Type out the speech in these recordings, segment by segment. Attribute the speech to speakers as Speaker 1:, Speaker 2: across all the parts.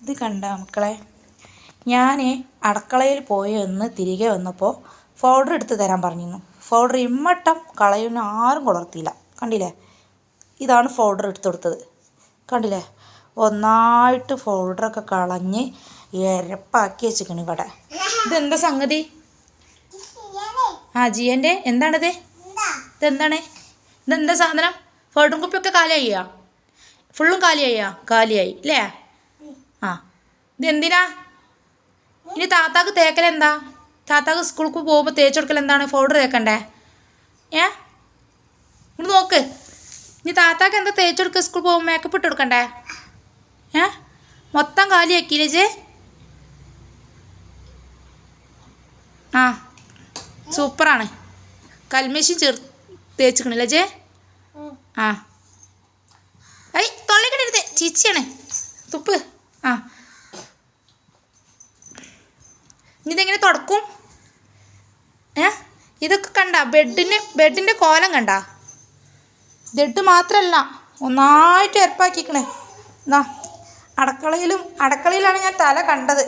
Speaker 1: ഇത് കണ്ട മക്കളെ, ഞാൻ അടുക്കളയിൽ പോയി ഒന്ന് തിരികെ വന്നപ്പോൾ പൗഡർ എടുത്ത് തരാൻ പറഞ്ഞിരുന്നു. പൗഡർ ഇമ്മട്ടം കളയുന്ന ആരും കൊളർത്തിയില്ല. കണ്ടില്ലേ, ഇതാണ് പൗഡർ എടുത്തു കൊടുത്തത്. കണ്ടില്ലേ, ഒന്നായിട്ട് പൗഡറൊക്കെ കളഞ്ഞ് എരപ്പാക്കി വെച്ചിരിക്കണം ഇവിടെ. ഇതെന്താ സംഗതി? ജിയൻ്റെ എന്താണിത്? ഇതെന്താണ്? ഇതെന്താ സാധനം? പൗഡറും കുപ്പിയൊക്കെ കാലിയായിയാ? ഫുള്ളും കാലിയായിയാ? കാലിയായി അല്ലേ? ഇതെന്തിനാ ഇനി താത്താക്ക് തേക്കലെന്താ? താത്താക്ക് സ്കൂൾക്ക് പോകുമ്പോൾ തേച്ച് കൊടുക്കൽ എന്താണ്? പൗഡർ തേക്കണ്ടേ? ഇങ്ങോട്ട് നോക്ക്. ഇനി താത്താക്ക് എന്താ തേച്ച് കൊടുക്കുക? സ്കൂളിൽ പോകുമ്പോൾ മേക്കപ്പ് ഇട്ട് കൊടുക്കണ്ടേ? മൊത്തം കാലിയാക്കിയില്ലേ ജെ? സൂപ്പറാണ്. കൽമേശി തേച്ചിക്കണില്ലേ ജെ? തൊള്ളിക്കണരുത്, ചീച്ചിയാണ്. തുപ്പ്. ഇതെങ്ങനെ തുടക്കും? ഇതൊക്കെ കണ്ട ബെഡിൻ്റെ കോലം കണ്ട? ബെഡ് മാത്രമല്ല, ഒന്നായിട്ട് എരപ്പാക്കിക്കണേ. എന്നാ അടുക്കളയിലാണ് ഞാൻ തല കണ്ടത്.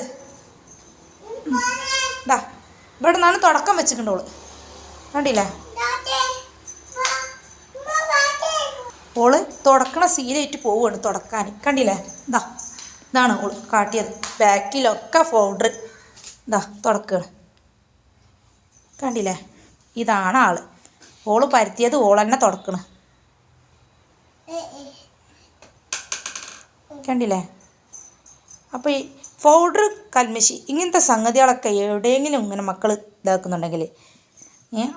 Speaker 1: ഇതാ ഇവിടെ നിന്നാണ് തുടക്കം വെച്ചിട്ടുണ്ടോള്. കണ്ടില്ലേ, ഓള് തുടക്കണ സീലായിട്ട് പോവുകയാണ് തുടക്കാൻ. കണ്ടില്ലേ, ഇതാണ് ഓള് കാട്ടിയത്. ബാക്കിലൊക്കെ പൗഡർ തുടക്കുകയാണ്. കണ്ടില്ലേ, ഇതാണ് ആള്. ഓള് പരത്തിയത് ഓൾ തന്നെ തുടക്കണ്. കണ്ടില്ലേ? അപ്പോൾ ഈ പൗഡർ, കൽമശി ഇങ്ങനത്തെ സംഗതികളൊക്കെ എവിടെയെങ്കിലും ഇങ്ങനെ മക്കൾ ഇതാക്കുന്നുണ്ടെങ്കിൽ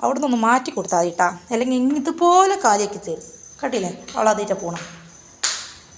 Speaker 1: അവിടെ നിന്നൊന്ന് മാറ്റി കൊടുത്താൽ മതി കേട്ടോ. അല്ലെങ്കിൽ ഇതുപോലെ കാലിയാക്കി തരും. കണ്ടില്ലേ, അവളതിൻ്റെ പോണം.